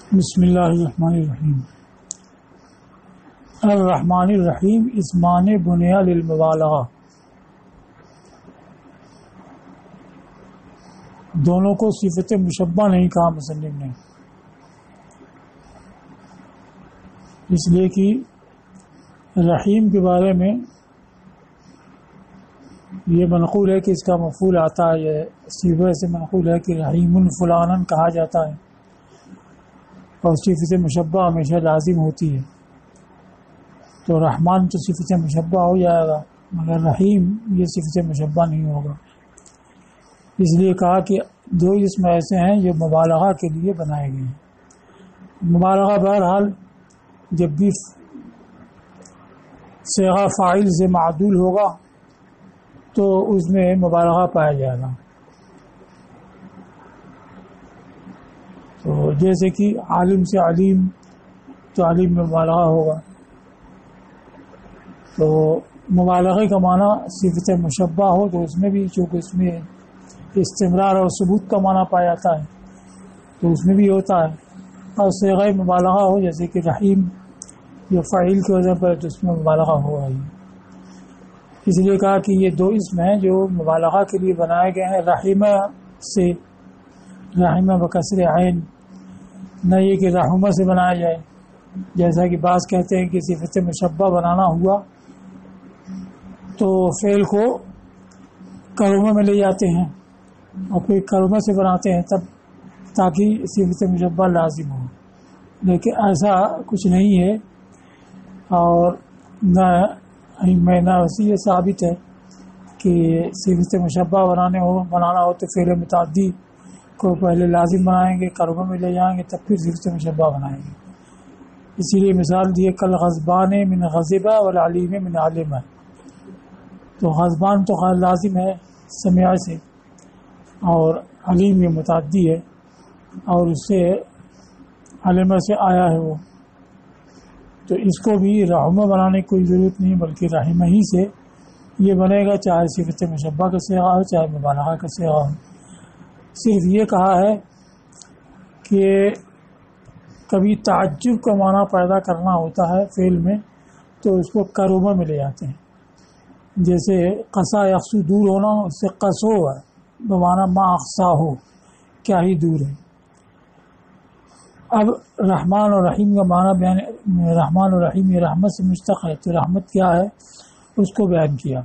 بسم اللہ الرحمن الرحیم۔ الرحمن الرحیم اسمان بنیا للمبالغہ، دونوں کو صفت مشبہ نہیں کہا مصنف نے، اس لیے کہ رحیم کے بارے میں یہ منقول ہے کہ اس کا مفعول آتا ہے، یہ صیغہ سے منقول ہے کہ رحیم فلانن کہا جاتا ہے، اور صفت مشبہ ہمیشہ لازم ہوتی ہے، تو رحمان تو صفت مشبہ ہو جائے گا، مگر رحیم یہ صفت مشبہ نہیں ہوگا، اس لیے کہا کہ دو اسم ایسے ہیں جو مبالغہ کے لیے بنائے گئے ہیں۔ مبالغہ بہرحال جب بھی صیغہ فاعل سے معدول ہوگا تو اس میں مبالغہ پایا جائے گا، تو جیسے کہ عالم سے علیم، تو علیم میں مبالغہ ہوگا، تو مبالغے کا معنی صفت مشبہ ہو تو اس میں بھی چونکہ اس میں استمرار اور ثبوت کا معنی پایا جاتا ہے تو اس میں بھی ہوتا ہے، اور صیغہ مبالغہ ہو جیسے کہ رحیم جو فاعل کی وجہ پر تو اس میں مبالغہ ہو رہی ہے، اس لیے کہا کہ یہ دو اسم ہیں جو مبالغہ کے لیے بنائے گئے ہیں۔ رحیمہ سے، رحیمہ بکسر عین، نہ یہ کہ رحمہ سے بنایا جائے، جیسا کہ بعض کہتے ہیں کہ صفت مشبہ بنانا ہوا تو فعل کو کلمہ میں لے جاتے ہیں اور پھر کلمہ سے بناتے ہیں تب تاکہ صفت مشبہ لازم ہو، لیکن ایسا کچھ نہیں ہے، اور نہ وسیع ثابت ہے کہ صفت مشبہ بنانا ہو تو فعل متعدی کو پہلے لازم بنائیں گے، کلمہ میں لے جائیں گے تب پھر صفت مشبہ بنائیں گے، اسی لیے مثال دی کل غضبان من غضبہ والعلیم من علمہ، تو غضبان تو لازم ہے سمع سے، اور علیم یہ متعدی ہے اور اس سے علمہ سے آیا ہے وہ، تو اس کو بھی رحمہ بنانے کی کوئی ضرورت نہیں بلکہ رحمہ ہی سے یہ بنے گا، چاہے صفت مشبہ کا صیغہ ہو چاہے مبالغہ کا صیغہ ہو۔ صرف یہ کہا ہے کہ کبھی تعجب کا معنی پیدا کرنا ہوتا ہے فعل میں تو اس کو کرومہ میں لے جاتے ہیں، جیسے قصا یقصو دور ہونا، اس سے قصو ہے بمعنی ما اقصا ہو، کیا ہی دور ہے۔ اب رحمان اور رحیم کا معنی بیان، رحمان اور رحیم یہ رحمت سے مشتق ہے، تو رحمت کیا ہے اس کو بیان کیا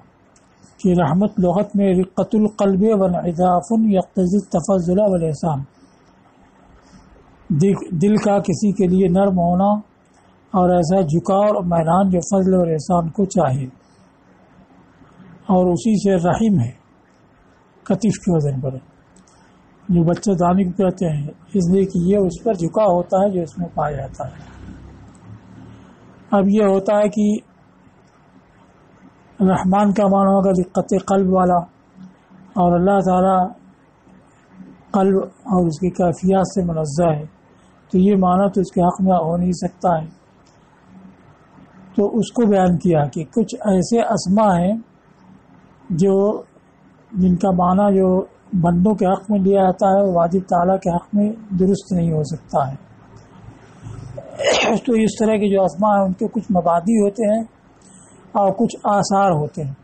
کہ رحمت لغت میں رقۃ القلب وانعطاف یقتضی التفضل والاحسان، دل کا کسی کے لیے نرم ہونا اور ایسا جھکاؤ اور میدان جو فضل اور احسان کو چاہے، اور اسی سے رحیم ہے کتف کے وزن پر، جو بچہ دانی کو کہتے ہیں، اس لیے کہ یہ اس پر جھکا ہوتا ہے جو اس میں پایا جاتا ہے۔ اب یہ ہوتا ہے کہ رحمان کا معنی ہوگا رقت قلب والا، اور اللہ تعالیٰ قلب اور اس کی کیفیات سے منزہ ہے، تو یہ معنی تو اس کے حق میں ہو نہیں سکتا ہے، تو اس کو بیان کیا کہ کچھ ایسے اسما ہیں جو جن کا معنی جو بندوں کے حق میں لیا جاتا ہے وہ واجب تعالیٰ کے حق میں درست نہیں ہو سکتا ہے، تو اس طرح کے جو اسما ہیں ان کے کچھ مبادی ہوتے ہیں اور کچھ آثار ہوتے ہیں،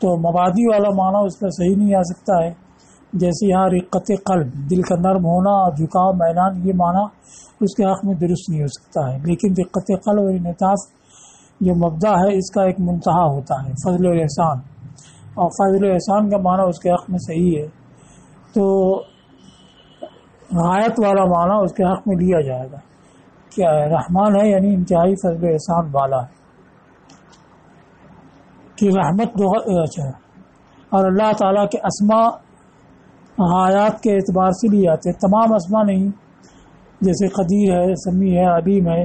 تو مبادی والا معنی اس پر صحیح نہیں آ سکتا ہے، جیسے یہاں رقت قلب دل کا نرم ہونا اور جھکاؤ میدان، یہ معنی اس کے حق میں درست نہیں ہو سکتا ہے، لیکن رقت قلب اور انعطاف جو مبدا ہے اس کا ایک منتہا ہوتا ہے فضل و احسان، اور فضل و احسان کا معنی اس کے حق میں صحیح ہے، تو غایت والا معنی اس کے حق میں لیا جائے گا، کیا ہے رحمان ہے یعنی انتہائی فضل و احسان والا ہے، کہ رحمت اچھا، اور اللہ تعالیٰ کے اسما غایات کے اعتبار سے لیے جاتے ہیں، تمام اسما نہیں، جیسے قدیر ہے، سمیع ہے، علیم ہے،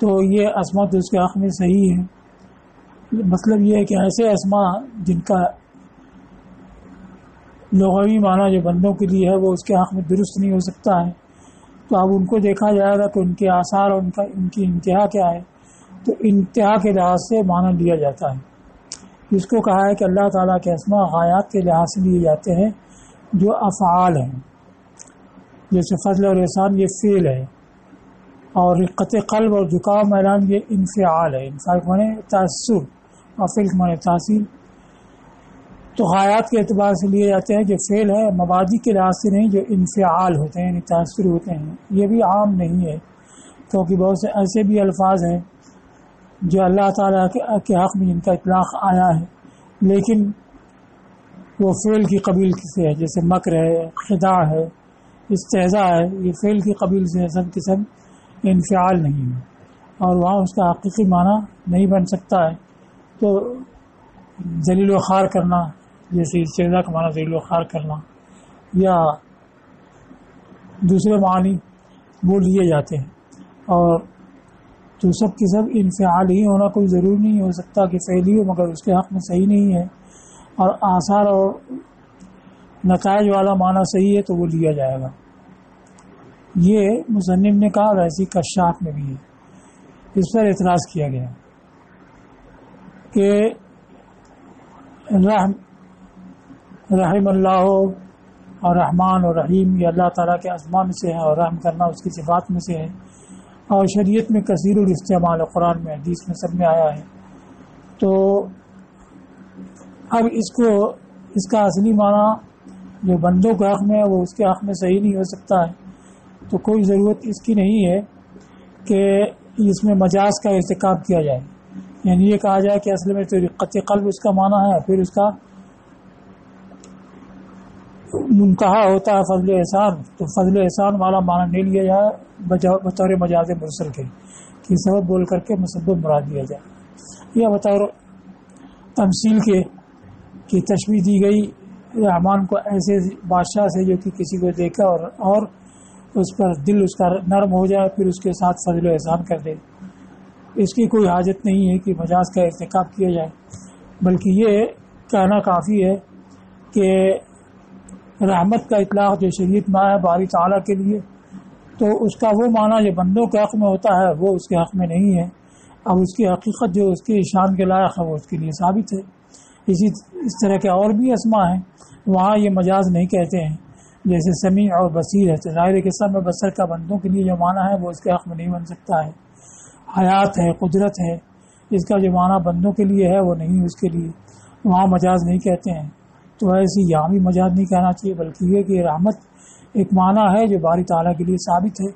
تو یہ اسما تو اس کے حق میں صحیح ہے، مطلب یہ ہے کہ ایسے اسما جن کا لغوی معنی جو بندوں کے لیے ہے وہ اس کے حق میں درست نہیں ہو سکتا ہے، تو اب ان کو دیکھا جائے گا کہ ان کے آثار اور ان کی انتہا کیا ہے، تو انتہا کے لحاظ سے معنی لیا جاتا ہے، اس کو کہا ہے کہ اللہ تعالیٰ کے اسما غایات کے لحاظ سے لیے جاتے ہیں جو افعال ہیں، جیسے فضل اور احسان یہ فعل ہے، اور رقت قلب اور جھکاؤ میلان یہ انفعال ہے۔ انفعال کے معنی تاثر اور فعل کے معنی تاثیر۔ تو غایات کے اعتبار سے لیے جاتے ہیں جو فعل ہے، مبادی کے لحاظ سے نہیں جو انفعال ہوتے ہیں یعنی تاثر ہوتے ہیں۔ یہ بھی عام نہیں ہے کیونکہ بہت سے ایسے بھی الفاظ ہیں جو اللہ تعالیٰ کے حق میں جن کا اطلاق آیا ہے لیکن وہ فعل کی قبیل سے ہے، جیسے مکر ہے، خداع ہے، استہزاء ہے، یہ فعل کی قبیل سے ہے، سب قسم انفعال نہیں ہے اور وہاں اس کا حقیقی معنی نہیں بن سکتا ہے۔ تو ذلیل و خوار کرنا، جیسے استہزاء کا معنی ذلیل و خوار کرنا یا دوسرے معنی وہ لیے جاتے ہیں، اور تو سب کی سب انفعال ہی ہونا کوئی ضروری نہیں ہو سکتا کہ فعلی ہو، مگر اس کے حق میں صحیح نہیں ہے اور آثار اور نتائج والا معنی صحیح ہے تو وہ لیا جائے گا۔ یہ مصنف نے کہا، ویسی کشاف میں بھی ہے۔ اس پر اعتراض کیا گیا کہ رحم اللہ اور رحمان اور رحیم یہ اللہ تعالیٰ کے اسماء میں سے ہے اور رحم کرنا اس کی صفات میں سے ہے، اور شریعت میں کثیر الاستعمال ہے، قرآن میں حدیث میں سب میں آیا ہے۔ تو اب اس کا اصلی معنی جو بندوں کے حق میں ہے وہ اس کے حق میں صحیح نہیں ہو سکتا ہے، تو کوئی ضرورت اس کی نہیں ہے کہ اس میں مجاز کا ارتکاب کیا جائے، یعنی یہ کہا جائے کہ اصل میں تو رقت قلب اس کا معنی ہے، پھر اس کا منتہا ہوتا ہے فضل احسان، تو فضل احسان والا معنی نہیں لیا جائے بطور مجاز مرسل کے کہ سبب بول کر کے مسبب مراد لیا جائے، یا بطور تمثیل کے کی تشبیہ دی گئی رحمان کو ایسے بادشاہ سے جو کہ کسی کو دیکھا اور اس پر دل اس کا نرم ہو جائے پھر اس کے ساتھ فضل و احسان کر دے۔ اس کی کوئی حاجت نہیں ہے کہ مجاز کا ارتکاب کیا جائے، بلکہ یہ کہنا کافی ہے کہ رحمت کا اطلاق جو شریعت میں آیا باری تعالیٰ کے لیے، تو اس کا وہ معنی جو بندوں کے حق میں ہوتا ہے وہ اس کے حق میں نہیں ہے، اب اس کی حقیقت جو اس کی شان کے لائق ہے وہ اس کے لیے ثابت ہے۔ اس طرح کے اور بھی اسماء ہیں وہاں یہ مجاز نہیں کہتے ہیں، جیسے سمیع اور بصیر ہے، تو ظاہر کے سمع بصر کا بندوں کے لیے جو معنی ہے وہ اس کے حق میں نہیں بن سکتا ہے۔ حیات ہے، قدرت ہے، اس کا جو معنی بندوں کے لیے ہے وہ نہیں اس کے لیے، وہاں مجاز نہیں کہتے ہیں۔ تو ایسی یہاں بھی مجاز نہیں کہنا چاہیے، بلکہ یہ کہ رحمت ایک معنی ہے جو باری تعالیٰ کے لیے ثابت ہے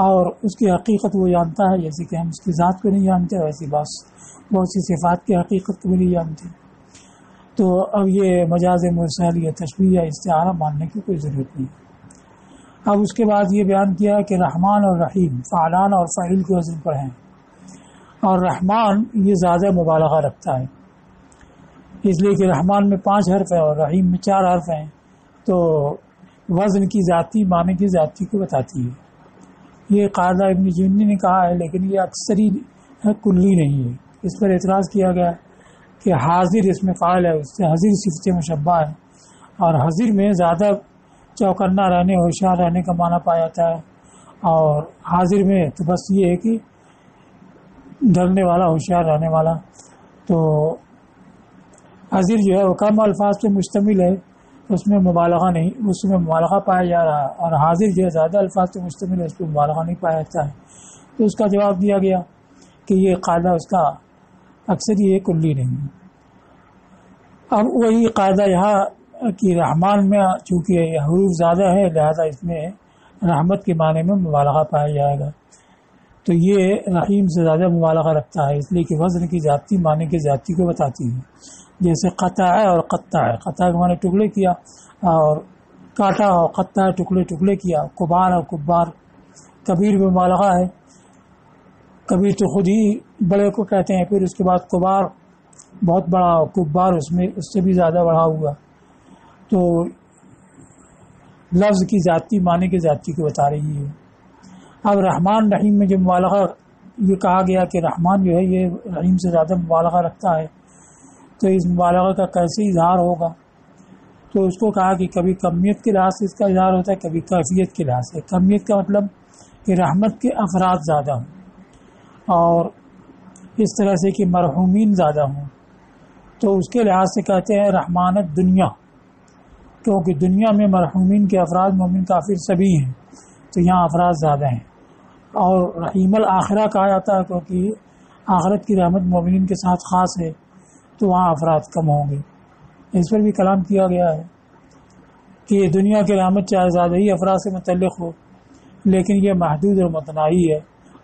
اور اس کی حقیقت وہ جانتا ہے، جیسے کہ ہم اس کی ذات کو نہیں جانتے ویسی بہت سی صفات کی حقیقت کو بھی نہیں جانتے۔ تو اب یہ مجاز مرسل یا تشبیہ یا استعارہ ماننے کی کوئی ضرورت نہیں۔ اب اس کے بعد یہ بیان کیا کہ رحمان اور رحیم فعلان اور فعیل کے وزن پر ہیں، اور رحمان یہ زیادہ مبالغہ رکھتا ہے، اس لیے کہ رحمان میں 5 حرف ہیں اور رحیم میں 4 حرف ہیں، تو وزن کی ذاتی معنی کی ذاتی کو بتاتی ہے۔ یہ قاعدہ ابن جنی نے کہا ہے، لیکن یہ اکثری ہے، کلی نہیں ہے۔ اس پر اعتراض کیا گیا کہ حاضر اس میں فاعل ہے، اس سے حضر صفت مشبہ ہے، اور حضر میں زیادہ چوکنا رہنے ہوشیار رہنے کا معنی پایا جاتا ہے، اور حاضر میں تو بس یہ ہے کہ ڈرنے والا ہوشیار رہنے والا۔ تو حضر جو ہے وہ کم الفاظ پہ مشتمل ہے، اس میں مبالغہ نہیں، اس میں مبالغہ پایا جا رہا ہے، اور حاضر جو ہے زیادہ الفاظ پہ مشتمل ہے، اس پہ مبالغہ نہیں پایا جاتا ہے۔ تو اس کا جواب دیا گیا کہ یہ قاعدہ اس کا اکثر یہ کلی نہیں ہے۔ اب وہی قاعدہ یہاں کہ رحمان میں چونکہ حروف زیادہ ہے لہذا اس میں رحمت کے معنی میں مبالغہ پایا جائے گا، تو یہ رحیم سے زیادہ مبالغہ رکھتا ہے، اس لیے کہ وزن کی ذاتی معنی کی ذاتی کو بتاتی ہے۔ جیسے قطع ہے اور قطع ہے، قطع کے معنی ٹکڑے کیا، اور کاٹا اور قطع ٹکڑے ٹکڑے کیا۔ کبار اور کبار، کبیر میں مبالغہ ہے، کبیر تو خود ہی بڑے کو کہتے ہیں، پھر اس کے بعد کبار بہت بڑا، کبار اس سے بھی زیادہ بڑا ہوا، تو لفظ کی ذاتی معنی کی ذاتی کو بتا رہی ہے۔ اب رحمان رحیم میں جو مبالغہ یہ کہا گیا کہ رحمان جو ہے یہ رحیم سے زیادہ مبالغہ رکھتا ہے، تو اس مبالغہ کا کیسے اظہار ہوگا؟ تو اس کو کہا کہ کبھی کمیت کے لحاظ سے اس کا اظہار ہوتا ہے، کبھی کیفیت کے لحاظ سے۔ کمیت کا مطلب کہ رحمت کے افراد زیادہ ہوں، اور اس طرح سے کہ مرحومین زیادہ ہوں، تو اس کے لحاظ سے کہتے ہیں رحمانت دنیا، کیونکہ دنیا میں مرحومین کے افراد مومن کافر سبھی ہیں، تو یہاں افراد زیادہ ہیں. اور رحیم الآخرہ کہا جاتا ہے کیونکہ آخرت کی رحمت مومنین کے ساتھ خاص ہے، تو وہاں افراد کم ہوں گے. اس پر بھی کلام کیا گیا ہے کہ دنیا کی رحمت چاہے زیادہ ہی افراد سے متعلق ہو لیکن یہ محدود اور متناہی ہے،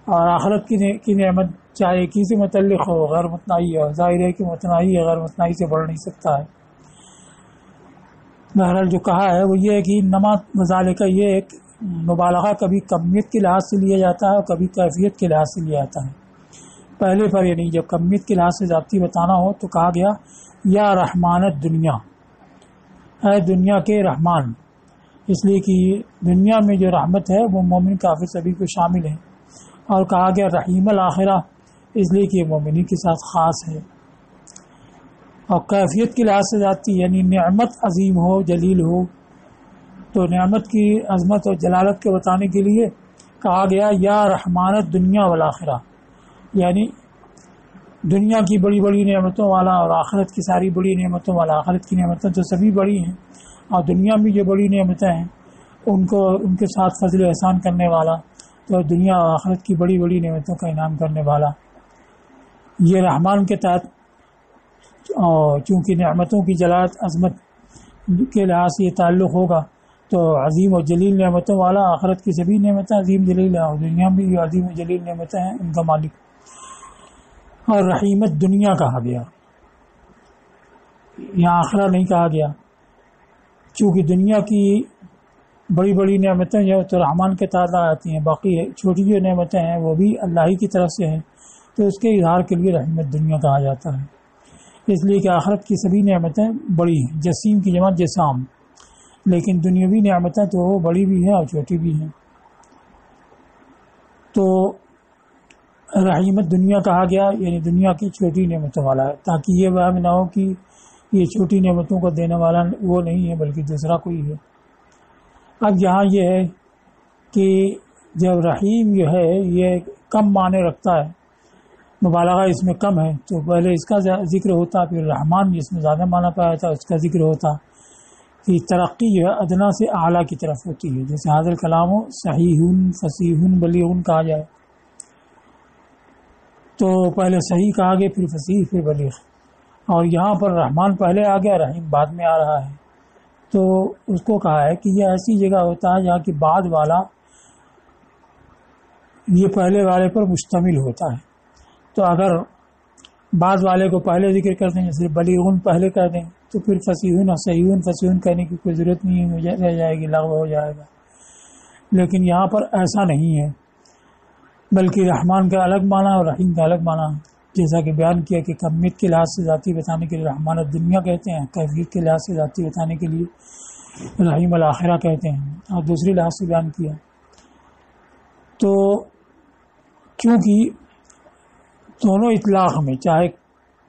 اور آخرت کی نعمت چاہے ایک ہی سے متعلق ہو غیر متناہی ہے. ظاہر ہے کہ متناہی ہے، غیر متناہی سے بڑھ نہیں سکتا ہے. بہرحال جو کہا ہے وہ یہ ہے کہ نما مظالے کا یہ ایک مبالغہ کبھی کمیت کے لحاظ سے لیا جاتا ہے اور کبھی کیفیت کے لحاظ سے لیا جاتا ہے. پہلے پر یعنی جب کمیت کے لحاظ سے ذاتی بتانا ہو تو کہا گیا یا رحمانت دنیا، اے دنیا کے رحمان، اس لیے کہ دنیا میں جو رحمت ہے وہ مومن کافر سبھی کو شامل ہے. اور کہا گیا رحیم الآخرہ اس لیے کہ یہ مومنین کے ساتھ خاص ہے. اور کیفیت کے لحاظ سے ذاتی یعنی نعمت عظیم ہو جلیل ہو تو نعمت کی عظمت اور جلالت کو بتانے کے لیے کہا گیا یا رحمانت دنیا والآخرہ، یعنی دنیا کی بڑی بڑی نعمتوں والا اور آخرت کی ساری بڑی نعمتوں والا. آخرت کی نعمتیں تو سبھی بڑی ہیں اور دنیا میں جو بڑی نعمتیں ہیں ان کے ساتھ فضل و احسان کرنے والا، تو دنیا اور آخرت کی بڑی بڑی نعمتوں کا انعام کرنے والا. یہ رحمان کے تحت چونکہ نعمتوں کی جلالت عظمت کے لحاظ سے یہ تعلق ہوگا تو عظیم و جلیل نعمتوں والا. آخرت کی سبھی نعمتیں عظیم جلیل ہیں اور دنیا میں بھی عظیم و جلیل نعمتیں ہیں ان کا مالک. اور رحیمت دنیا کہا گیا، یہاں آخرہ نہیں کہا گیا، چونکہ دنیا کی بڑی بڑی نعمتیں جو تو رحمان کے تحت آتی ہیں، باقی چھوٹی جو نعمتیں ہیں وہ بھی اللہ ہی کی طرف سے ہیں، تو اس کے اظہار کے لیے رحمت دنیا کہا جاتا ہے. اس لیے کہ آخرت کی سبھی نعمتیں بڑی ہیں، جسیم کی جمع جسام، لیکن دنیاوی نعمتیں تو بڑی بھی ہیں اور چھوٹی بھی ہیں. تو رحمت دنیا کہا گیا یعنی دنیا کی چھوٹی نعمتوں والا ہے، تاکہ یہ وہم نہ ہو کہ یہ چھوٹی نعمتوں کو دینے والا وہ نہیں ہے بلکہ دوسرا کوئی ہے. اب یہاں یہ ہے کہ جب رحیم جو ہے یہ کم معنی رکھتا ہے، مبالغہ اس میں کم ہے، تو پہلے اس کا ذکر ہوتا، پھر رحمان جس میں زیادہ معنی پایا تھا اس کا ذکر ہوتا کہ ترقی جو ہے ادنا سے اعلیٰ کی طرف ہوتی ہے. جیسے حاضر کلام ہو صحیح فصیح بلیغ کہا جائے تو پہلے صحیح کہا گیا پھر فصیح پھر بلیغ، اور یہاں پر رحمان پہلے آ گیا رحیم بعد میں آ رہا ہے. تو اس کو کہا ہے کہ یہ ایسی جگہ ہوتا ہے جہاں کہ بعد والا یہ پہلے والے پر مشتمل ہوتا ہے. تو اگر بعد والے کو پہلے ذکر کر دیں جیسے بلیغ پہلے کر دیں تو پھر فصیح اور صحیح فصیح کہنے کی کوئی ضرورت نہیں ہے، رہ جائے گی، لغو ہو جائے گا. لیکن یہاں پر ایسا نہیں ہے، بلکہ رحمان کا الگ معنی اور رحیم کا الگ معنی، جیسا کہ بیان کیا کہ کمیت کے لحاظ سے ذاتی بتانے کے لیے رحمان الدنیا کہتے ہیں، کیفیت کے لحاظ سے ذاتی بتانے کے لیے رحیم الآخرہ کہتے ہیں، اور دوسری لحاظ سے بیان کیا. تو کیونکہ دونوں اطلاق میں چاہے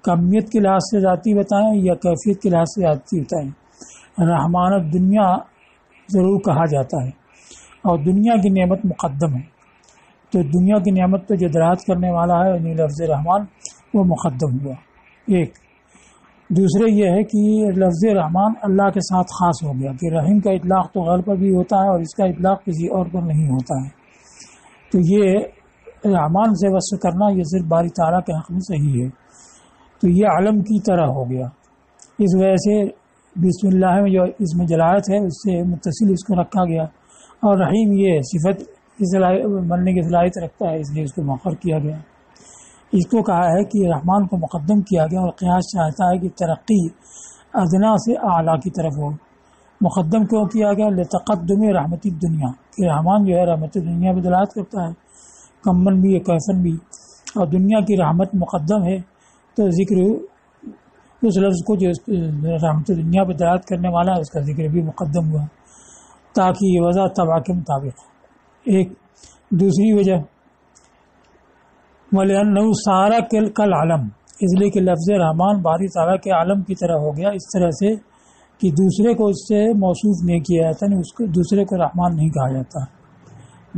کمیت کے لحاظ سے ذاتی بتائیں یا کیفیت کے لحاظ سے ذاتی بتائیں، رحمان الدنیا ضرور کہا جاتا ہے اور دنیا کی نعمت مقدم ہے. تو دنیا کی نعمت پہ جو دراز کرنے والا ہے یعنی لفظ رحمان وہ مقدم ہوا. ایک دوسرے یہ ہے کہ لفظ رحمان اللہ کے ساتھ خاص ہو گیا کہ رحیم کا اطلاق تو غیر پر بھی ہوتا ہے اور اس کا اطلاق کسی اور پر نہیں ہوتا ہے. تو یہ رحمان سے وصف کرنا یہ صرف باری تعالیٰ کے حق میں صحیح ہے. تو یہ علم کی طرح ہو گیا. اس وجہ سے بسم اللہ میں جو اس میں جلالت ہے اس سے متصل اس کو رکھا گیا، اور رحیم یہ صفت بننے کی صلاحیت رکھتا ہے اس لیے اس کو مؤخر کیا گیا. اس کو کہا ہے کہ رحمان کو مقدم کیا گیا اور قیاس چاہتا ہے کہ ترقی ادنا سے اعلیٰ کی طرف ہو. مقدم کیوں کیا گیا؟ لتقدم رحمت الدنیا، کہ رحمان جو ہے رحمت دنیا پہ دلالت کرتا ہے، کمن بھی ہے کیفن بھی، اور دنیا کی رحمت مقدم ہے تو ذکر اس لفظ کو جو رحمت دنیا پہ دلالت کرنے والا ہے اس کا ذکر بھی مقدم ہوا تاکہ یہ وضع تبع کے مطابق. ایک دوسری وجہ وَلِأَنَّهُ سارا کل عالم، اس لیے کہ لفظ رحمان باری تعالیٰ کے عالم کی طرح ہو گیا، اس طرح سے کہ دوسرے کو اس سے موصوف نہیں کیا جاتا، نہیں اس کو دوسرے کو رحمان نہیں کہا جاتا.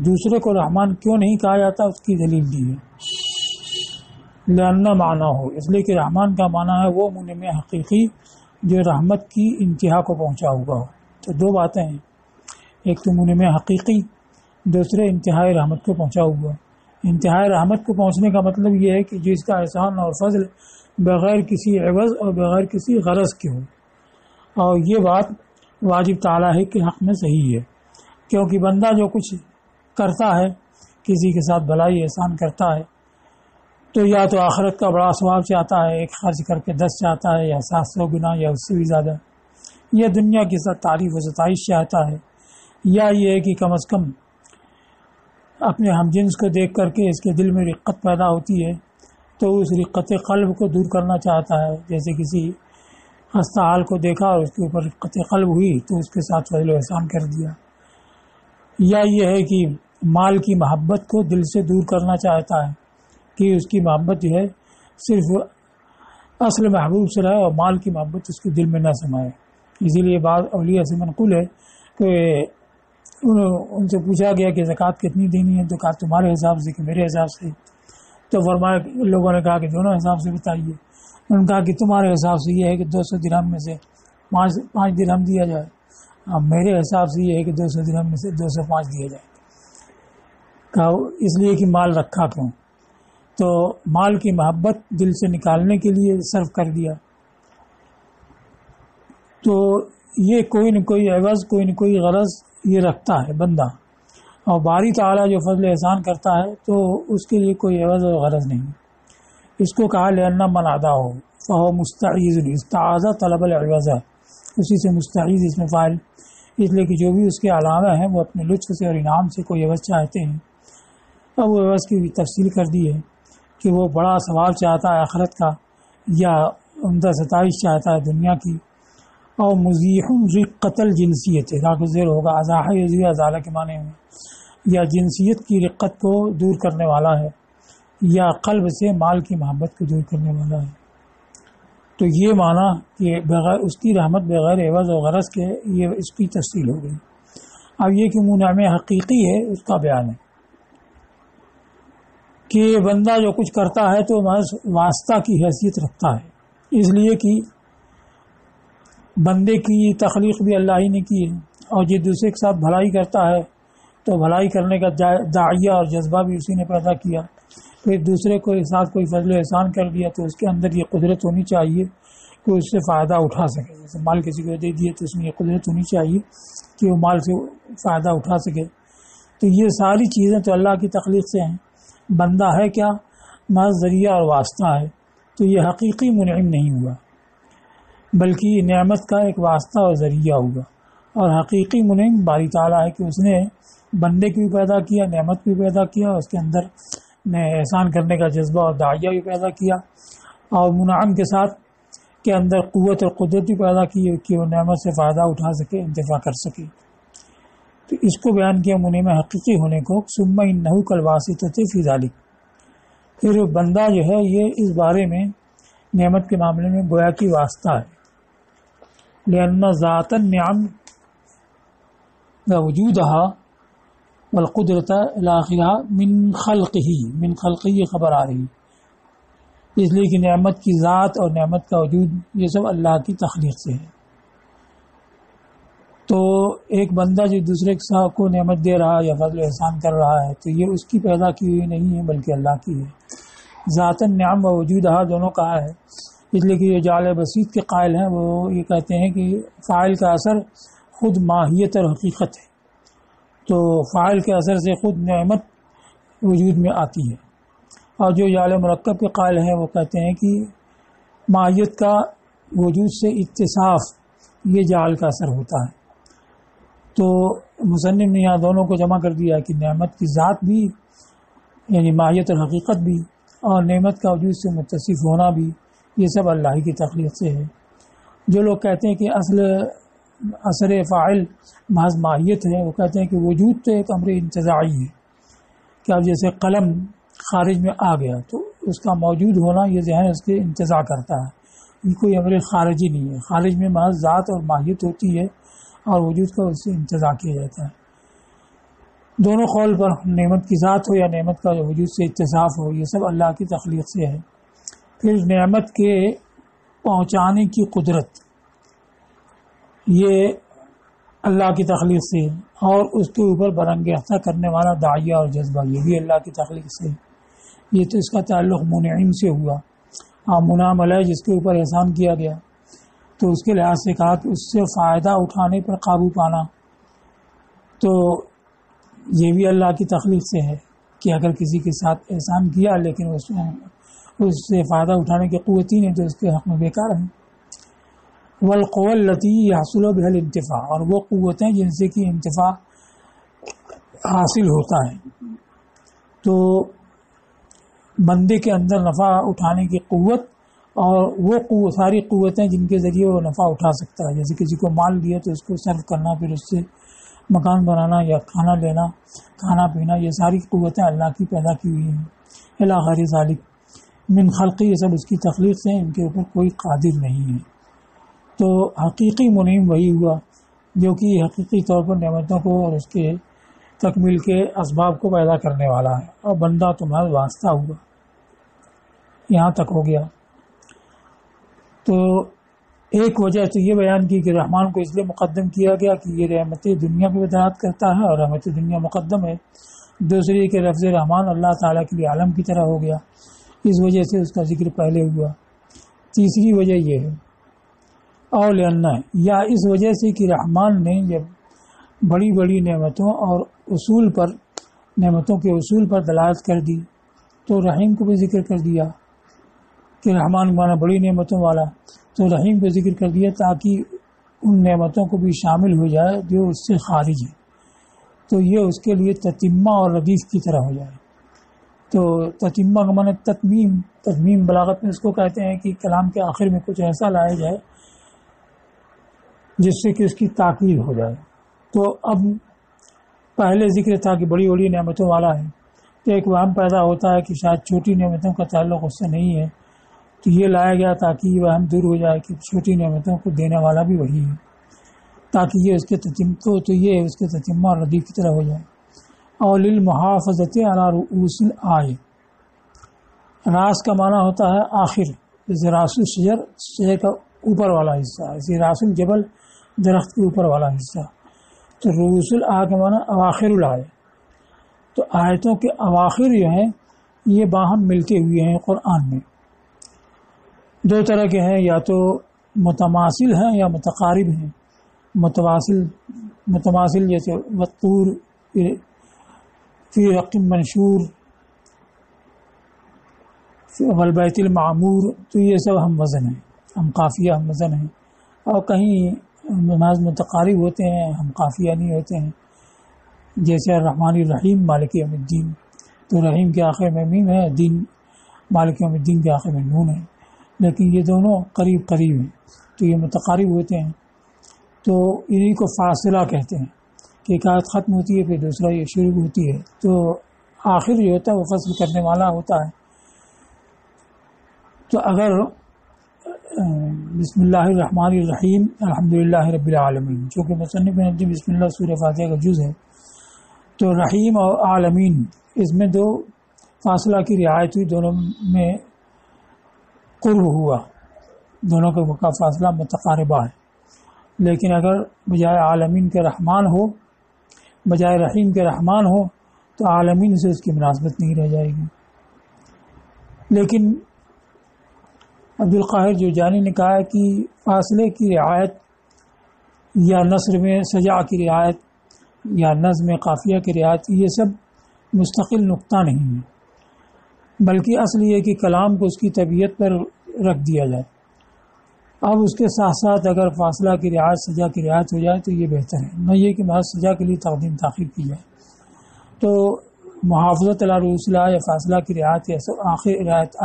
دوسرے کو رحمان کیوں نہیں کہا جاتا اس کی دلیل دی ہے. لأن معنی ہو، اس لیے کہ رحمان کا معنی ہے وہ منعم حقیقی جو رحمت کی انتہا کو پہنچا ہوا ہو. تو دو باتیں ہیں، ایک تو منعم حقیقی دوسرے انتہائی رحمت کو پہنچا ہوا ہے۔ انتہائی رحمت کو پہنچنے کا مطلب یہ ہے کہ جس کا احسان اور فضل بغیر کسی عوض اور بغیر کسی غرض کے ہو، اور یہ بات واجب تعالیٰ کے حق میں صحیح ہے، کیونکہ بندہ جو کچھ کرتا ہے، کسی کے ساتھ بھلائی احسان کرتا ہے، تو یا تو آخرت کا بڑا ثواب چاہتا ہے، ایک خرچ کر کے 10 چاہتا ہے، یا 700 گنا یا اس سے بھی زیادہ، یا دنیا کی ساتھ تعریف و ستائش چاہتا ہے، یا یہ ہے کہ کم از کم اپنے ہم جنس کو دیکھ کر کے اس کے دل میں رقت پیدا ہوتی ہے تو اس رقت قلب کو دور کرنا چاہتا ہے، جیسے کسی خستہ حال کو دیکھا اور اس کے اوپر رقت قلب ہوئی تو اس کے ساتھ فضل و احسان کر دیا، یا یہ ہے کہ مال کی محبت کو دل سے دور کرنا چاہتا ہے کہ اس کی محبت جو ہے صرف اصل محبوب سے رہے اور مال کی محبت اس کے دل میں نہ سمائے۔ اسی لیے بعض اولیاء سے منقول ہے کہ ان سے پوچھا گیا کہ زکوٰۃ کتنی دینی ہے، تو کہا تمہارے حساب سے کہ میرے حساب سے، تو فرمایا لوگوں نے کہا کہ دونوں حساب سے بتائیے۔ انہوں نے کہا کہ تمہارے حساب سے یہ ہے کہ 200 درہم میں سے 5 درہم دیا جائے، اب میرے حساب سے یہ ہے کہ 200 درہم میں سے 205 دیا جائے۔ کہا اس لیے کہ مال رکھا کیوں؟ تو مال کی محبت دل سے نکالنے کے لیے صرف کر دیا، تو یہ کوئی نہ کوئی عوض، کوئی نہ کوئی غرض یہ رکھتا ہے بندہ، اور باری تعالیٰ جو فضل احسان کرتا ہے تو اس کے لیے کوئی عوض اور غرض نہیں۔ اس کو کہا لأن من عداہ فهو مستعیذ، استعاذ طلب العوض، اسی سے مستعیذ اس میں فاعل، اس لیے کہ جو بھی اس کے علامہ ہیں وہ اپنے لطف سے اور انعام سے کوئی عوض چاہتے ہیں۔ اب وہ عوض کی بھی تفصیل کر دی ہے کہ وہ بڑا ثواب چاہتا ہے آخرت کا، یا عمدہ ستائش چاہتا ہے دنیا کی، اور مزیح رقت الجنسیت، راک زیر ہوگا ازاح یزیح ازالہ کے معنی میں، یا جنسیت کی رقت کو دور کرنے والا ہے، یا قلب سے مال کی محبت کو دور کرنے والا ہے۔ تو یہ معنی کہ بغیر اس کی رحمت بغیر عوض و غرض کے، یہ اس کی تفصیل ہو گئی۔ اب یہ کہ منعم حقیقی ہے اس کا بیان ہے کہ بندہ جو کچھ کرتا ہے تو محض واسطہ کی حیثیت رکھتا ہے، اس لیے کہ بندے کی تخلیق بھی اللہ ہی نے کی ہے، اور جو دوسرے کے ساتھ بھلائی کرتا ہے تو بھلائی کرنے کا داعیہ اور جذبہ بھی اسی نے پیدا کیا، پھر دوسرے کو ساتھ کوئی فضل و احسان کر دیا تو اس کے اندر یہ قدرت ہونی چاہیے کہ اس سے فائدہ اٹھا سکے، جیسے مال کسی کو دے دیے تو اس میں یہ قدرت ہونی چاہیے کہ وہ مال سے فائدہ اٹھا سکے۔ تو یہ ساری چیزیں تو اللہ کی تخلیق سے ہیں، بندہ ہے کیا؟ محض ذریعہ اور واسطہ ہے، تو یہ حقیقی منعم نہیں ہوا بلکہ نعمت کا ایک واسطہ اور ذریعہ ہوگا، اور حقیقی منعم باری تعالیٰ ہے کہ اس نے بندے کو بھی پیدا کیا، نعمت بھی پیدا کیا، اس کے اندر نے احسان کرنے کا جذبہ اور داعیہ بھی پیدا کیا، اور منعم کے ساتھ کے اندر قوت اور قدرت بھی پیدا کی کہ وہ نعمت سے فائدہ اٹھا سکے، انتفاع کر سکے۔ تو اس کو بیان کیا منعم حقیقی ہونے کو، ثم انہ کالواسطۃ فی ذلک، پھر بندہ جو ہے یہ اس بارے میں نعمت کے معاملے میں گویا کی واسطہ ہے، لأن ذات النعم ووجودها والقدرت الاخرہ من خلقہ یہ خبر آ رہی، اس لیے کہ نعمت کی ذات اور نعمت کا وجود یہ سب اللہ کی تخلیق سے ہے۔ تو ایک بندہ جو دوسرے کو نعمت دے رہا ہے یا فضل احسان کر رہا ہے تو یہ اس کی پیدا کی ہوئی نہیں ہے بلکہ اللہ کی ہے۔ ذات النعم و وجودہ دونوں کہا ہے، اس لیے کہ یہ جعل بسیط کے قائل ہیں وہ یہ کہتے ہیں کہ فاعل کا اثر خود ماہیت اور حقیقت ہے، تو فاعل کے اثر سے خود نعمت وجود میں آتی ہے، اور جو جعل مرکب کے قائل ہیں وہ کہتے ہیں کہ ماہیت کا وجود سے اتصاف یہ جعل کا اثر ہوتا ہے۔ تو مصنف نے یہاں دونوں کو جمع کر دیا کہ نعمت کی ذات بھی یعنی ماہیت اور حقیقت بھی، اور نعمت کا وجود سے متصف ہونا بھی، یہ سب اللہ کی تخلیق سے ہے۔ جو لوگ کہتے ہیں کہ اثر فاعل محض ماہیت ہے، وہ کہتے ہیں کہ وجود تو ایک امر انتزاعی ہے، کہ اب جیسے قلم خارج میں آ گیا تو اس کا موجود ہونا یہ ذہن اس کے انتزاع کرتا ہے، یہ کوئی امر خارجی نہیں ہے، خارج میں محض ذات اور ماہیت ہوتی ہے اور وجود کا اس سے انتزاع کیا جاتا ہے۔ دونوں قول پر نعمت کی ذات ہو یا نعمت کا وجود سے اتصاف ہو، یہ سب اللہ کی تخلیق سے ہے۔ پھر نعمت کے پہنچانے کی قدرت یہ اللہ کی تخلیق سے ہے، اور اس کے اوپر برانگیختہ کرنے والا داعیہ اور جذبہ، یہ بھی اللہ کی تخلیق سے، یہ تو اس کا تعلق منعم سے ہوا، منعم علیہ جس کے اوپر احسان کیا گیا، تو اس کے لحاظ سے کہا کہ اس سے فائدہ اٹھانے پر قابو پانا، تو یہ بھی اللہ کی تخلیق سے ہے کہ اگر کسی کے ساتھ احسان کیا لیکن اس سے فائدہ اٹھانے کی قوت ہی نہیں تو اس کے حق میں بیکار ہے۔ والقوى التي يحصل بها الانتفاع، اور وہ قوتیں جن سے کہ انتفاع حاصل ہوتا ہے، تو بندے کے اندر نفع اٹھانے کی قوت، اور وہ ساری قوتیں جن کے ذریعے وہ نفع اٹھا سکتا ہے، جیسے کسی کو مال دیا تو اس کو صرف کرنا، پھر اس سے مکان بنانا یا کھانا لینا، کھانا پینا، یہ ساری قوتیں اللہ کی پیدا کی ہوئی ہیں، الی غیر ذالک من خلقی، یہ سب اس کی تخلیق سے، ان کے اوپر کوئی قادر نہیں ہے۔ تو حقیقی منعم وہی ہوا جو کہ حقیقی طور پر نعمتوں کو اور اس کے تکمیل کے اسباب کو پیدا کرنے والا ہے، اور بندہ تمہارا واسطہ ہوا، یہاں تک ہو گیا۔ تو ایک وجہ تو یہ بیان کی کہ رحمان کو اس لیے مقدم کیا گیا کہ یہ رحمت دنیا کی وضاحت کرتا ہے اور رحمت دنیا مقدم ہے۔ دوسری کہ لفظ رحمان اللہ تعالیٰ کے لیے عالم کی طرح ہو گیا، اس وجہ سے اس کا ذکر پہلے ہوا۔ تیسری وجہ یہ ہے اور لینا ہے، یا اس وجہ سے کہ رحمان نے جب بڑی بڑی نعمتوں اور اصول پر، نعمتوں کے اصول پر دلالت کر دی تو رحیم کو بھی ذکر کر دیا کہ رحمان مانا بڑی نعمتوں والا، تو رحیم کو ذکر کر دیا تاکہ ان نعمتوں کو بھی شامل ہو جائے جو اس سے خارج ہے، تو یہ اس کے لیے تتمہ اور ردیف کی طرح ہو جائے۔ تو تتمہ کا معنی تتمیم، تتمیم بلاغت میں اس کو کہتے ہیں کہ کلام کے آخر میں کچھ ایسا لایا جائے جس سے کہ اس کی تاکید ہو جائے۔ تو اب پہلے ذکر تھا کہ بڑی بڑی نعمتوں والا ہے، تو ایک وہم پیدا ہوتا ہے کہ شاید چھوٹی نعمتوں کا تعلق اس سے نہیں ہے، تو یہ لایا گیا تاکہ یہ وہم دور ہو جائے کہ چھوٹی نعمتوں کو دینے والا بھی وہی ہے، تاکہ یہ اس کے تتمہ اور ردیف کی طرح ہو جائے۔ اور للمحافظت علی رؤوس الآیہ، راس کا معنی ہوتا ہے آخر، جیسے راس الشجر، شجر کا اوپر والا حصہ، ایسے راس الجبل درخت کے اوپر والا حصہ، تو رؤوس الآیہ کا معنی اواخر الآیہ۔ تو آیتوں کے اواخر جو ہیں یہ باہم ملتے ہوئے ہیں قرآن میں، دو طرح کے ہیں، یا تو متماثل ہیں یا متقارب ہیں۔ متماثل جیسے والطور، فی رقم منشور، والبیت المعمور، تو یہ سب ہم وزن ہیں، ہم قافیہ ہم وزن ہیں، اور کہیں محض متقارب ہوتے ہیں، ہم قافیہ نہیں ہوتے ہیں، جیسے الرحمن الرحیم مالک یوم الدین، تو رحیم کے آخر میں میم ہے، دین مالک یوم الدین کے آخر میں نون ہے، لیکن یہ دونوں قریب قریب ہیں، تو یہ متقارب ہوتے ہیں، تو انہی کو فاصلہ کہتے ہیں کہ ایک آیت ختم ہوتی ہے پھر دوسرا یہ شروع ہوتی ہے، تو آخر جو ہوتا ہے وہ فصل کرنے والا ہوتا ہے۔ تو اگر بسم اللہ الرحمن الرحیم الحمدللہ رب العالمین، چونکہ مصنف نے بسم اللہ سورہ فاتحہ کا جز ہے، تو رحیم اور عالمین اس میں دو فاصلہ کی رعایت ہوئی، دونوں میں قرب ہوا، دونوں کا فاصلہ متقاربہ ہے۔ لیکن اگر بجائے عالمین کے رحمان ہو، بجائے رحیم کے رحمان ہو، تو عالمین سے اس کی مناسبت نہیں رہ جائے گی۔ لیکن عبدالقاہر جوجانی نے کہا کہ فاصلے کی رعایت یا نثر میں سجا کی رعایت یا نظم قافیہ کی رعایت، یہ سب مستقل نقطہ نہیں ہے، بلکہ اصل یہ کہ کلام کو اس کی طبیعت پر رکھ دیا جائے۔ اب اس کے ساتھ ساتھ اگر فاصلہ کی رعایت سجا کی رعایت ہو جائے تو یہ بہتر ہے، نہ یہ کہ محض سجا کے لیے تقدیم تاخیر کی جائے۔ تو محافظت علی رؤوس الآیہ یا فاصلہ کی رعایت یا آخر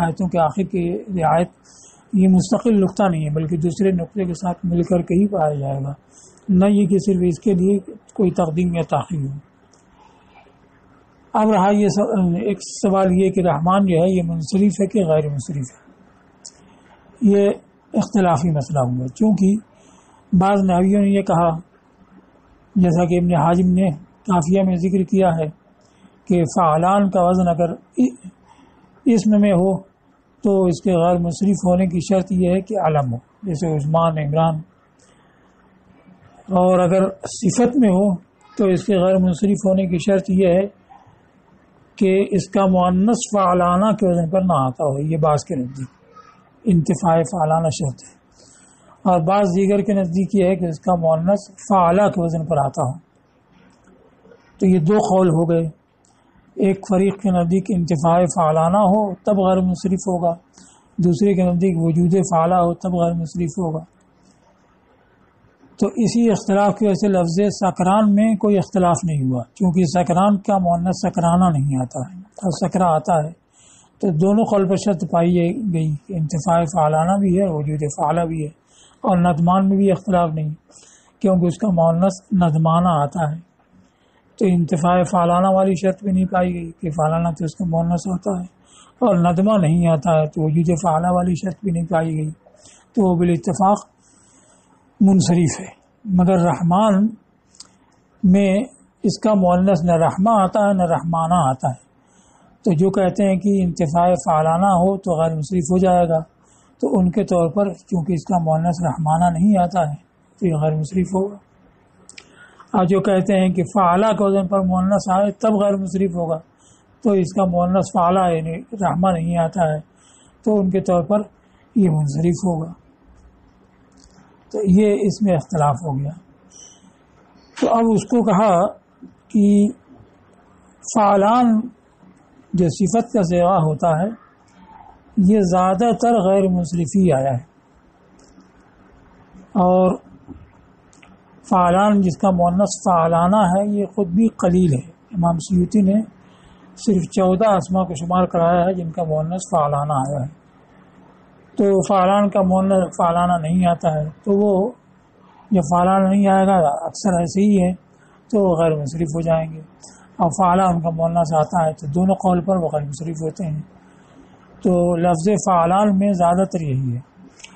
آیتوں کے آخر کی رعایت، یہ مستقل نقطہ نہیں ہے، بلکہ دوسرے نقطے کے ساتھ مل کر کے ہی پایا جائے گا، نہ یہ کہ صرف اس کے لیے کوئی تقدیم یا تاخیر ہو۔ اب رہا یہ ایک سوال یہ کہ رحمان جو ہے یہ منصرف ہے کہ غیر منصرف ہے، یہ اختلافی مسئلہ ہوا، چونکہ بعض نحویوں نے یہ کہا، جیسا کہ ابن حاجم نے کافیہ میں ذکر کیا ہے کہ فعلان کا وزن اگر اسم میں ہو تو اس کے غیر منصرف ہونے کی شرط یہ ہے کہ علم ہو، جیسے عثمان، عمران، اور اگر صفت میں ہو تو اس کے غیر منصرف ہونے کی شرط یہ ہے کہ اس کا مؤنث فعلانہ کے وزن پر نہ آتا ہو. یہ بعض کے نزدیک انتفاع فعلانہ شرط ہے، اور بعض دیگر کے نزدیک یہ ہے کہ اس کا مؤنث فعلہ کے وزن پر آتا ہو. تو یہ دو قول ہو گئے. ایک فریق کے نزدیک انتفاع فعلانہ ہو تب غیر منصرف ہوگا، دوسرے کے نزدیک وجود فعلہ ہو تب غیر منصرف ہوگا. تو اسی اختلاف کی وجہ سے لفظ سکران میں کوئی اختلاف نہیں ہوا، کیونکہ سکران کا مؤنث سکرانہ نہیں آتا ہے اور سکرا آتا ہے. تو دونوں قول پر شرط پائی گئی کہ انتفاع فعلانہ بھی ہے، وجود فعلہ بھی ہے. اور ندمان میں بھی اختلاف نہیں، کیونکہ اس کا مؤنث ندمانہ آتا ہے. تو انتفاع فعلانہ والی شرط بھی نہیں پائی گئی کہ فعلانہ تو اس کا مؤنث ہوتا ہے، اور ندمہ نہیں آتا ہے تو وجود فعلہ والی شرط بھی نہیں پائی گئی. تو وہ بالاتفاق منصرف ہے. مگر رحمان میں اس کا مؤنث نہ رحمہ آتا ہے نہ رحمانہ آتا ہے. تو جو کہتے ہیں کہ انتفاع فعلانہ ہو تو غیر منصرف ہو جائے گا، تو ان کے طور پر چونکہ اس کا مؤنث رحمانہ نہیں آتا ہے تو یہ غیر منصرف ہوگا. اور جو کہتے ہیں کہ فعلہ کے وزن پر مؤنث آئے تب غیر منصرف ہوگا، تو اس کا مؤنث فعلہ یعنی رحمہ نہیں آتا ہے تو ان کے طور پر یہ منصرف ہوگا. تو یہ اس میں اختلاف ہو گیا. تو اب اس کو کہا کہ فعلان جو صفت کا صیغہ ہوتا ہے یہ زیادہ تر غیر منصرفی آیا ہے، اور فعلان جس کا مؤنث فعلانہ ہے یہ خود بھی قلیل ہے. امام سیوطی نے صرف 14 اسماء کو شمار کرایا ہے جن کا مؤنث فعلانہ آیا ہے. تو فعلان کا مؤنث فعلانہ نہیں آتا ہے تو وہ جب فعلانہ نہیں آئے گا اکثر ایسے ہی ہے تو غیر منصرف ہو جائیں گے. اور فعلہ ان کا مؤنث آتا ہے تو دونوں قول پر وہ غیر منصرف ہوتے ہیں. تو لفظ فعلان میں زیادہ تر یہی ہے.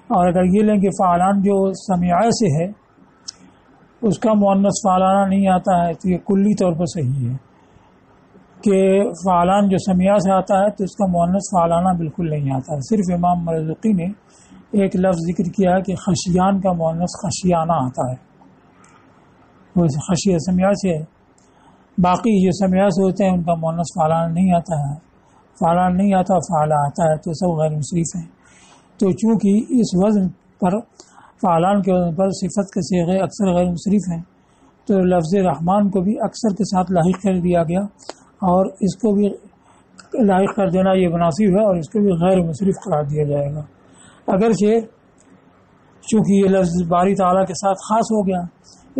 اور اگر یہ لیں کہ فعلان جو سمیعہ سے ہے اس کا مؤنث فعلانہ نہیں آتا ہے تو یہ کلی طور پر صحیح ہے کہ فعلان جو سمیعہ سے آتا ہے تو اس کا مؤنث فعلانہ بالکل نہیں آتا ہے. صرف امام مرزوقی نے ایک لفظ ذکر کیا ہے کہ خشیان کا مؤنث خشیانہ آتا ہے، وہ خشیہ سمیعہ سے ہے. باقی جو سمیعہ سے ہوتے ہیں ان کا مؤنث فعلانہ نہیں آتا ہے، فعلانہ نہیں آتا فعلہ آتا ہے، تو سب غیر منصرف ہیں. تو چونکہ اس وزن پر فعلان کے وزن پر صفت کے صیغے اکثر غیر منصرف ہیں تو لفظ رحمان کو بھی اکثر کے ساتھ لاحق کر دیا گیا، اور اس کو بھی لاحق کر دینا یہ مناسب ہے اور اس کو بھی غیر منصرف قرار دیا جائے گا. اگرچہ چونکہ یہ لفظ باری تعالیٰ کے ساتھ خاص ہو گیا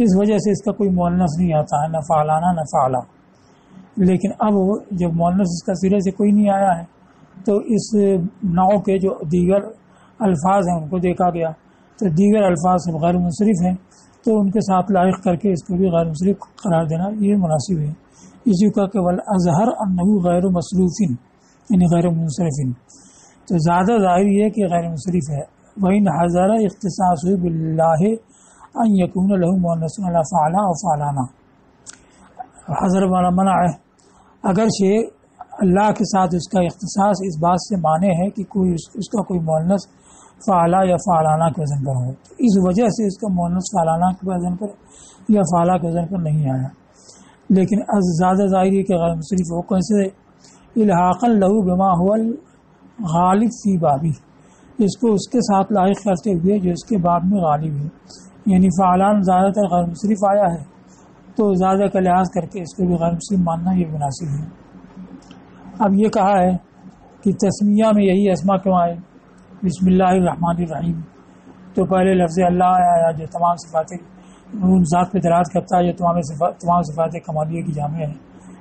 اس وجہ سے اس کا کوئی مؤنث نہیں آتا ہے، نہ فعلانہ نہ فعلہ. لیکن اب جب مؤنث اس کا سرے سے کوئی نہیں آیا ہے تو اس نوع کے جو دیگر الفاظ ہیں ان کو دیکھا گیا تو دیگر الفاظ سب غیر منصرف ہیں تو ان کے ساتھ لاحق کر کے اس کو بھی غیر منصرف قرار دینا یہ مناسب ہے. اسی کا کہ والاظہر انہ غیر مصروف یعنی غیر منصرف، تو زیادہ ظاہر یہ کہ غیر منصرف ہے. وَإِنْ حَذَرَ اختصاصُ بِاللَّهِ أَنْ يَكُونَ لَهُ مُؤَنَّثٌ عَلَى فَعْلَى أَوْ فَعْلَانَا. حضر والا منع ہے، اگرچہ اللہ کے ساتھ اس کا اختصاص اس بات سے مانے ہے کہ کوئی اس کا کوئی مؤنث فعلہ یا فعلانہ کے وزن پر ہو، تو اس وجہ سے اس کا مؤنث فعلانہ کے وزن پر یا فعلہ کے وزن پر نہیں آیا. لیکن از زیادہ ظاہری کہ غیر منصرف ہو کیسے الحاقا لہو بما هو غالب فی بابی، اس کو اس کے ساتھ لاحق کرتے ہوئے جو اس کے باب میں غالب ہے. یعنی فعلان زیادہ تر غیر منصرف آیا ہے تو زیادہ کا لحاظ کر کے اس کو بھی غیر منصرف ماننا یہ مناسب ہے. اب یہ کہا ہے کہ تسمیہ میں یہی اسماء کیوں آئے، بسم اللہ الرحمن الرحیم، تو پہلے لفظ اللہ آیا جو تمام صفات ان ذات پہ دلالت کرتا ہے، جو تمام صفات کمالیہ کی جامع ہے،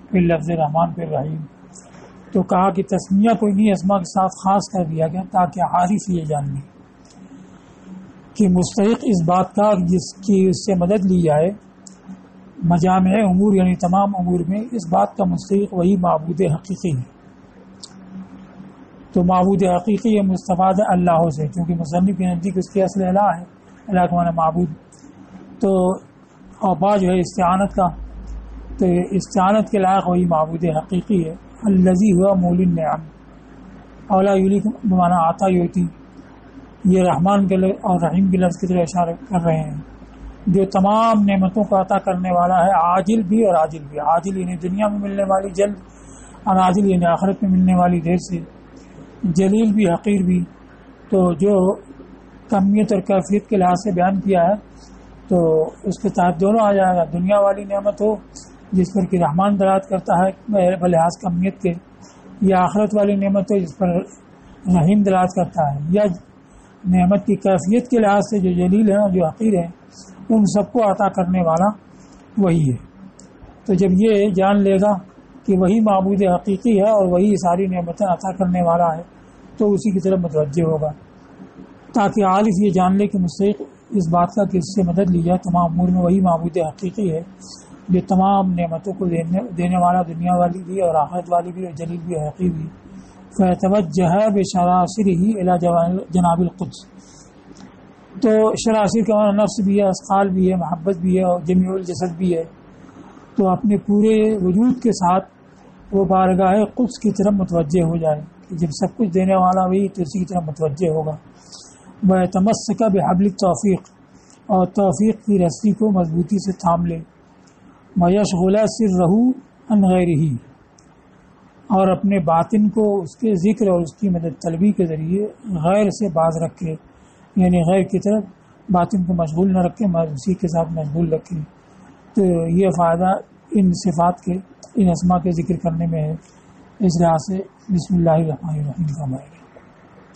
پھر لفظ رحمان پھر رحیم. تو کہا کہ تسمیہ کوئی نہیں اسماء کے ساتھ خاص کر دیا گیا تاکہ عارف یہ جان لے کہ مستحق اس بات کا جس کی اس سے مدد لی جائے مجامع امور یعنی تمام امور میں اس بات کا مستحق وہی معبود حقیقی ہے. تو معبود حقیقی یہ مستفاد اللہ سے، کیونکہ مصنف کے نزدیک اس کی اصل الہ ہے، الہ کا معنی معبود. تو اوبا جو ہے استعانت کا، تو استعانت کے لائق وہی معبود حقیقی ہے. الذی ہوا مول النعم اولا یولی بمعنی آتا ہوتی، یہ رحمان کے اور رحیم کے لفظ کی طرح اشارہ کر رہے ہیں. جو تمام نعمتوں کا عطا کرنے والا ہے، عاجل بھی اور عاجل بھی. عاجل یعنی دنیا میں ملنے والی جلد، اور عاجل یعنی آخرت میں ملنے والی دیر سے. جلیل بھی حقیر بھی. تو جو کمیت اور کیفیت کے لحاظ سے بیان کیا ہے تو اس کے تحت دونوں آ جائے گا. دنیا والی نعمت ہو جس پر کہ رحمان دلالت کرتا ہے بلحاظ کمیت کے، یا آخرت والی نعمت ہو جس پر رحیم دلالت کرتا ہے، یا نعمت کی کیفیت کے لحاظ سے جو جلیل ہیں اور جو حقیر ہیں ان سب کو عطا کرنے والا وہی ہے. تو جب یہ جان لے گا کہ وہی معبود حقیقی ہے اور وہی ساری نعمتیں عطا کرنے والا ہے تو اسی کی طرف متوجہ ہوگا، تاکہ عارف یہ جان لے کہ مستحق اس بات کا کہ اس سے مدد لی جائے تمام امور میں وہی معبود حقیقی ہے جو تمام نعمتوں کو دینے والا، دنیا والی بھی اور آخرت والی بھی اور جلیل بھی اور حقیر بھی. فَيَتَوَجَّهَ بِشَرَاسِرِهِ إِلَى جناب القدس. تو شراسر کا معنی نفس بھی ہے، اسقال بھی ہے، محبت بھی ہے اور جمیع الجسد بھی ہے. تو اپنے پورے وجود کے ساتھ وہ بارگاہ قدس کی طرف متوجہ ہو جائے کہ جب سب کچھ دینے والا وہی تو اسی کی طرف متوجہ ہوگا. وَيَتَمَسَّكَ بِحَبْلِ التَّوْفِيقِ، اور توفیق کی رسی کو مضبوطی سے تھام لے. وَيَشْغُلَ سِرَّهُ عَنْ غَيْرِهِ، اور اپنے باطن کو اس کے ذکر اور اس کی مدد طلبی کے ذریعے غیر سے باز رکھے، یعنی غیر کی طرف باطن کو مشغول نہ رکھے، اسی کے ساتھ مشغول رکھے. تو یہ فائدہ ان صفات کے، ان اسما کے ذکر کرنے میں ہے. اس لحاظ سے بسم اللہ الرحمن الرحیم کا